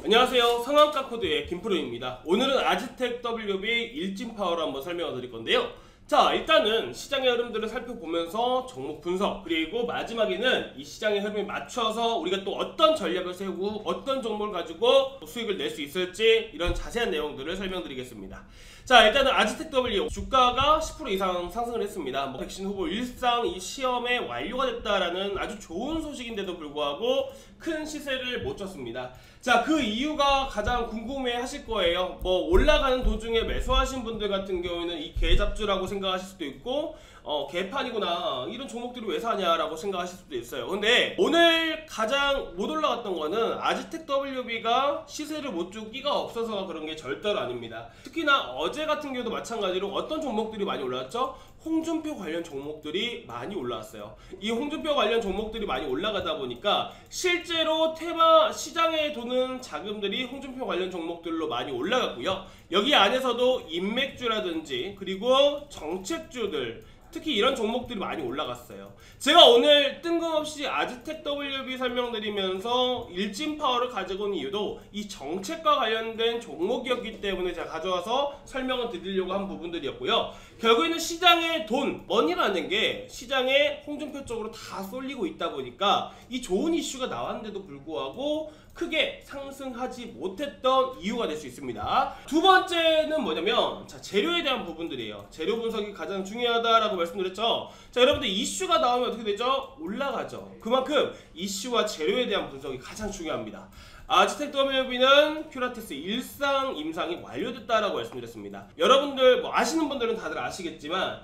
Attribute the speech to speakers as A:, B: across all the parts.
A: 안녕하세요. 성함가 코드의 김프로입니다. 오늘은 아즈텍 WB 일진파워를 한번 설명을 드릴 건데요. 자, 일단은 시장의 흐름들을 살펴보면서 종목 분석, 그리고 마지막에는 이 시장의 흐름에 맞춰서 우리가 또 어떤 전략을 세우고 어떤 종목을 가지고 수익을 낼 수 있을지 이런 자세한 내용들을 설명드리겠습니다. 자, 일단은 아즈텍 W 주가가 10% 이상 상승을 했습니다. 백신 후보 일상 이 시험에 완료가 됐다라는 아주 좋은 소식인데도 불구하고 큰 시세를 못 줬습니다. 자, 그 이유가 가장 궁금해 하실 거예요. 올라가는 도중에 매수하신 분들 같은 경우에는 이 개잡주라고 생각하실 수도 있고 개판이구나, 이런 종목들이 왜 사냐라고 생각하실 수도 있어요. 근데 오늘 가장 못 올라갔던 거는 아즈텍 WB가 시세를 못 주고 끼가 없어서 그런 게 절대로 아닙니다. 특히나 어제 같은 경우도 마찬가지로 어떤 종목들이 많이 올랐죠? 홍준표 관련 종목들이 많이 올라왔어요. 이 홍준표 관련 종목들이 많이 올라가다 보니까 실제로 테마 시장에 도는 자금들이 홍준표 관련 종목들로 많이 올라갔고요. 여기 안에서도 인맥주라든지 그리고 정책주들, 특히 이런 종목들이 많이 올라갔어요. 제가 오늘 뜬금없이 아즈텍 WB 설명드리면서 일진파워를 가지고 온 이유도 이 정책과 관련된 종목이었기 때문에 제가 가져와서 설명을 드리려고 한 부분들이었고요. 결국에는 시장의 돈, 머니라는 게 시장에 홍준표 쪽으로 다 쏠리고 있다 보니까 이 좋은 이슈가 나왔는데도 불구하고 크게 상승하지 못했던 이유가 될 수 있습니다. 두 번째는 뭐냐면, 자, 재료에 대한 부분들이에요. 재료 분석이 가장 중요하다라고 말씀드렸죠. 자, 여러분들 이슈가 나오면 어떻게 되죠? 올라가죠. 그만큼 이슈와 재료에 대한 분석이 가장 중요합니다. 아즈텍 WB는 큐라테스 일상 임상이 완료됐다라고 말씀드렸습니다. 여러분들 아시는 분들은 다들 아시겠지만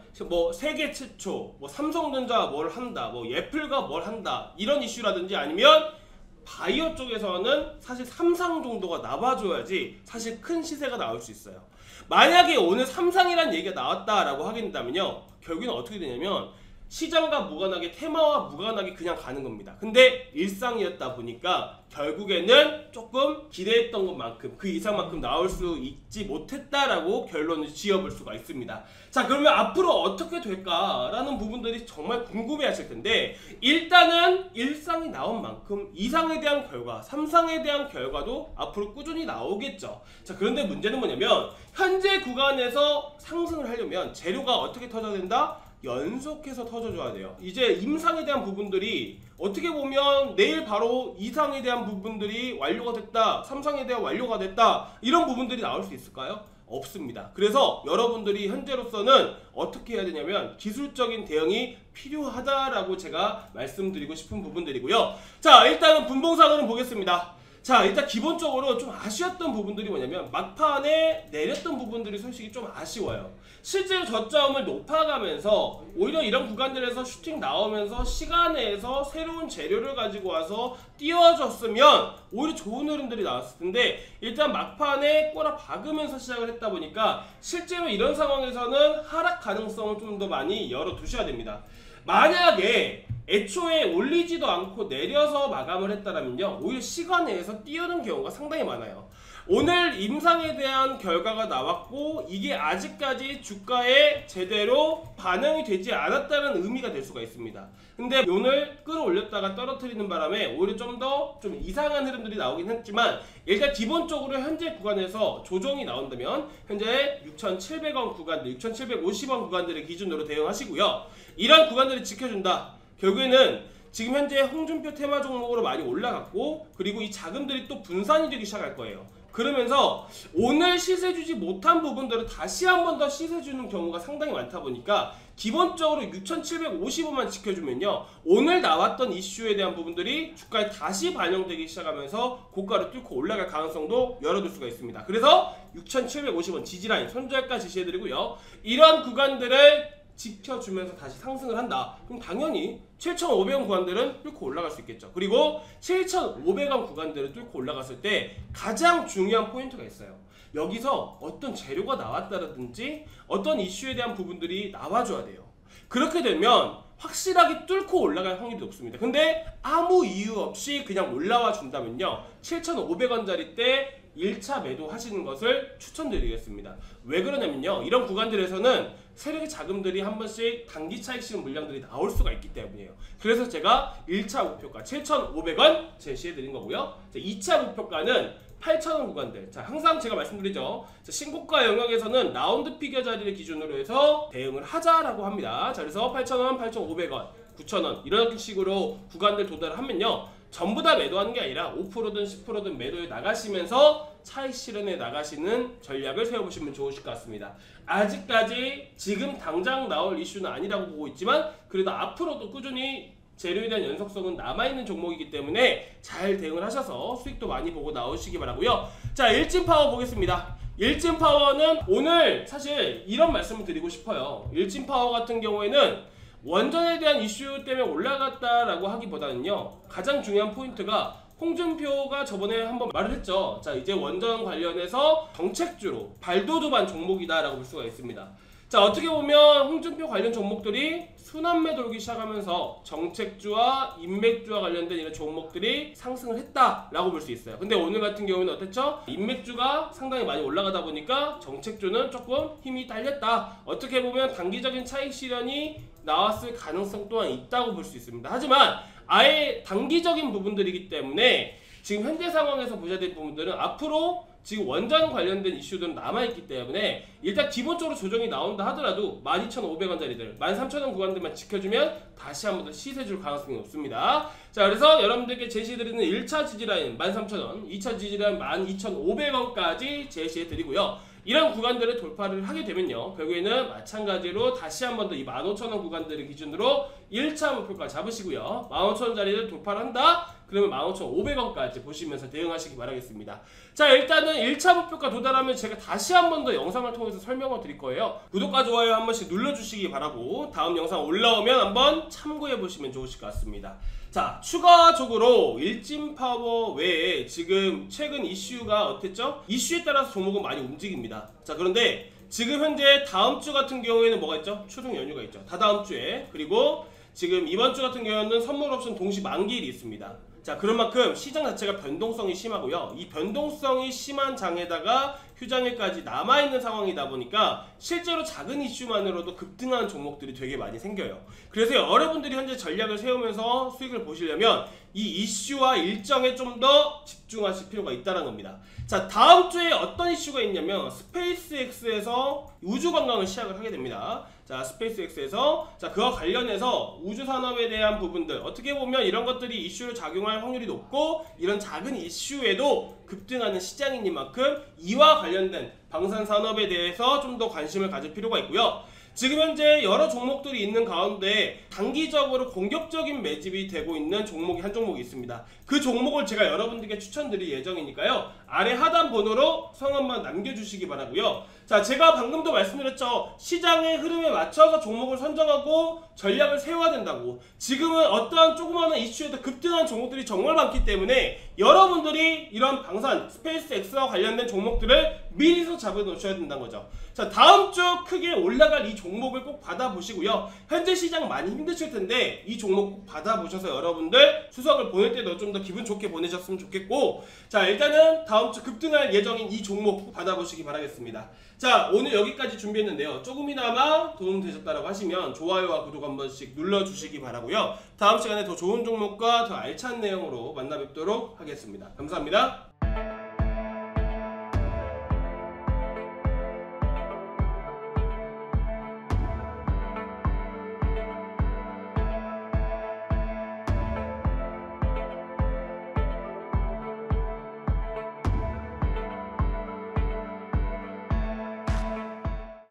A: 세계 최초 삼성전자 뭘 한다, 애플과 뭘 한다, 이런 이슈라든지 아니면 바이오 쪽에서는 사실 삼상 정도가 나와줘야지 사실 큰 시세가 나올 수 있어요. 만약에 오늘 삼상이라는 얘기가 나왔다라고 하게 된다면요, 결국에는 어떻게 되냐면 시장과 무관하게, 테마와 무관하게 그냥 가는 겁니다. 근데 일상이었다 보니까 결국에는 조금 기대했던 것만큼, 그 이상만큼 나올 수 있지 못했다라고 결론을 지어볼 수가 있습니다. 자, 그러면 앞으로 어떻게 될까라는 부분들이 정말 궁금해 하실 텐데, 일단은 일상이 나온 만큼 이상에 대한 결과, 삼상에 대한 결과도 앞으로 꾸준히 나오겠죠. 자, 그런데 문제는 뭐냐면 현재 구간에서 상승을 하려면 재료가 어떻게 터져야 된다? 연속해서 터져줘야 돼요. 이제 임상에 대한 부분들이 어떻게 보면 내일 바로 이상에 대한 부분들이 완료가 됐다, 삼상에 대한 완료가 됐다, 이런 부분들이 나올 수 있을까요? 없습니다. 그래서 여러분들이 현재로서는 어떻게 해야 되냐면 기술적인 대응이 필요하다라고 제가 말씀드리고 싶은 부분들이고요. 자, 일단은 분봉상으로 보겠습니다. 자, 일단 기본적으로 좀 아쉬웠던 부분들이 뭐냐면 막판에 내렸던 부분들이 솔직히 좀 아쉬워요. 실제로 저점을 높아가면서 오히려 이런 구간들에서 슈팅 나오면서 시간 내에서 새로운 재료를 가지고 와서 띄워줬으면 오히려 좋은 흐름들이 나왔을 텐데, 일단 막판에 꼬라 박으면서 시작을 했다 보니까 실제로 이런 상황에서는 하락 가능성을 좀 더 많이 열어두셔야 됩니다. 만약에 애초에 올리지도 않고 내려서 마감을 했다면요, 오히려 시간 내에서 띄우는 경우가 상당히 많아요. 오늘 임상에 대한 결과가 나왔고 이게 아직까지 주가에 제대로 반영이 되지 않았다는 의미가 될 수가 있습니다. 근데 오늘 끌어올렸다가 떨어뜨리는 바람에 오히려 좀 더 이상한 흐름들이 나오긴 했지만, 일단 기본적으로 현재 구간에서 조정이 나온다면 현재 6,700원 구간들, 6,750원 구간들을 기준으로 대응하시고요. 이런 구간들을 지켜준다, 결국에는 지금 현재 홍준표 테마 종목으로 많이 올라갔고, 그리고 이 자금들이 또 분산이 되기 시작할 거예요. 그러면서 오늘 시세 주지 못한 부분들은 다시 한 번 더 시세 주는 경우가 상당히 많다 보니까 기본적으로 6,750원만 지켜주면요, 오늘 나왔던 이슈에 대한 부분들이 주가에 다시 반영되기 시작하면서 고가를 뚫고 올라갈 가능성도 열어둘 수가 있습니다. 그래서 6,750원 지지라인 손절가 지시해드리고요, 이런 구간들을 지켜주면서 다시 상승을 한다, 그럼 당연히 7,500원 구간들은 뚫고 올라갈 수 있겠죠. 그리고 7,500원 구간들을 뚫고 올라갔을 때 가장 중요한 포인트가 있어요. 여기서 어떤 재료가 나왔다든지 어떤 이슈에 대한 부분들이 나와줘야 돼요. 그렇게 되면 확실하게 뚫고 올라갈 확률이 높습니다. 근데 아무 이유 없이 그냥 올라와 준다면요, 7,500원짜리 때 1차 매도 하시는 것을 추천드리겠습니다. 왜 그러냐면요, 이런 구간들에서는 세력의 자금들이 한 번씩 단기 차익 물량들이 나올 수가 있기 때문이에요. 그래서 제가 1차 목표가 7,500원 제시해 드린 거고요. 2차 목표가는 8,000원 구간들. 자, 항상 제가 말씀드리죠. 자, 신고가 영역에서는 라운드 피겨 자리를 기준으로 해서 대응을 하자라고 합니다. 자, 그래서 8,000원, 8,500원, 9,000원 이런 식으로 구간들 도달을 하면요. 전부 다 매도하는 게 아니라 5%든 10%든 매도에 나가시면서 차익 실현에 나가시는 전략을 세워보시면 좋으실 것 같습니다. 아직까지 지금 당장 나올 이슈는 아니라고 보고 있지만 그래도 앞으로도 꾸준히 재료에 대한 연속성은 남아있는 종목이기 때문에 잘 대응을 하셔서 수익도 많이 보고 나오시기 바라고요. 자, 일진파워 보겠습니다. 일진파워는 오늘 사실 이런 말씀을 드리고 싶어요. 일진파워 같은 경우에는 원전에 대한 이슈 때문에 올라갔다라고 하기보다는요, 가장 중요한 포인트가 홍준표가 저번에 한번 말을 했죠. 자, 이제 원전 관련해서 정책주로 발돋움한 종목이다라고 볼 수가 있습니다. 자, 어떻게 보면 홍준표 관련 종목들이 순환매 돌기 시작하면서 정책주와 인맥주와 관련된 이런 종목들이 상승을 했다라고 볼 수 있어요. 근데 오늘 같은 경우는 어땠죠? 인맥주가 상당히 많이 올라가다 보니까 정책주는 조금 힘이 딸렸다. 어떻게 보면 단기적인 차익 실현이 나왔을 가능성 또한 있다고 볼 수 있습니다. 하지만 아예 단기적인 부분들이기 때문에 지금 현재 상황에서 보셔야 될 부분들은 앞으로 지금 원전 관련된 이슈들은 남아있기 때문에 일단 기본적으로 조정이 나온다 하더라도 12,500원짜리들 13,000원 구간들만 지켜주면 다시 한 번 더 시세 줄 가능성이 높습니다. 자, 그래서 여러분들께 제시해드리는 1차 지지라인 13,000원, 2차 지지라인 12,500원까지 제시해드리고요. 이런 구간들을 돌파를 하게 되면요, 결국에는 마찬가지로 다시 한 번 더 이 15,000원 구간들을 기준으로 1차 목표가 잡으시고요. 15,000원짜리를 돌파를 한다? 그러면 15,500원까지 보시면서 대응하시기 바라겠습니다. 자, 일단은 1차 목표가 도달하면 제가 다시 한 번 더 영상을 통해서 설명을 드릴 거예요. 구독과 좋아요 한 번씩 눌러주시기 바라고 다음 영상 올라오면 한번 참고해 보시면 좋으실 것 같습니다. 자, 추가적으로 일진파워 외에 지금 최근 이슈가 어땠죠? 이슈에 따라서 종목은 많이 움직입니다. 자, 그런데 지금 현재 다음 주 같은 경우에는 뭐가 있죠? 추석 연휴가 있죠. 다다음 주에. 그리고 지금 이번 주 같은 경우에는 선물 옵션 동시 만기일이 있습니다. 자, 그런 만큼 시장 자체가 변동성이 심하고요. 이 변동성이 심한 장에다가 휴장일까지 남아있는 상황이다 보니까 실제로 작은 이슈만으로도 급등하는 종목들이 되게 많이 생겨요. 그래서 여러분들이 현재 전략을 세우면서 수익을 보시려면 이 이슈와 일정에 좀 더 집중하실 필요가 있다는 겁니다. 자, 다음 주에 어떤 이슈가 있냐면 스페이스X에서 우주 관광을 시작을 하게 됩니다. 자, 스페이스X에서 자, 그와 관련해서 우주 산업에 대한 부분들 어떻게 보면 이런 것들이 이슈를 작용할 확률이 높고 이런 작은 이슈에도 급등하는 시장이니만큼 이와 관련된 방산 산업에 대해서 좀 더 관심을 가질 필요가 있고요. 지금 현재 여러 종목들이 있는 가운데 단기적으로 공격적인 매집이 되고 있는 종목이 한 종목이 있습니다. 그 종목을 제가 여러분들께 추천드릴 예정이니까요. 아래 하단 번호로 성함만 남겨주시기 바라고요. 자, 제가 방금도 말씀드렸죠. 시장의 흐름에 맞춰서 종목을 선정하고 전략을 세워야 된다고. 지금은 어떠한 조그마한 이슈에도 급등한 종목들이 정말 많기 때문에 여러분들이 이런 방산, 스페이스X와 관련된 종목들을 미리서 잡아놓으셔야 된다는 거죠. 자, 다음 주 크게 올라갈 이 종목을 꼭 받아보시고요. 현재 시장 많이 힘드실 텐데 이 종목 꼭 받아보셔서 여러분들 추석을 보낼 때도 좀 더 기분 좋게 보내셨으면 좋겠고, 자, 일단은 다음 주 급등할 예정인 이 종목 꼭 받아보시기 바라겠습니다. 자, 오늘 여기까지 준비했는데요. 조금이나마 도움되셨다고 하시면 좋아요와 구독 한 번씩 눌러주시기 바라고요. 다음 시간에 더 좋은 종목과 더 알찬 내용으로 만나 뵙도록 하겠습니다. 감사합니다.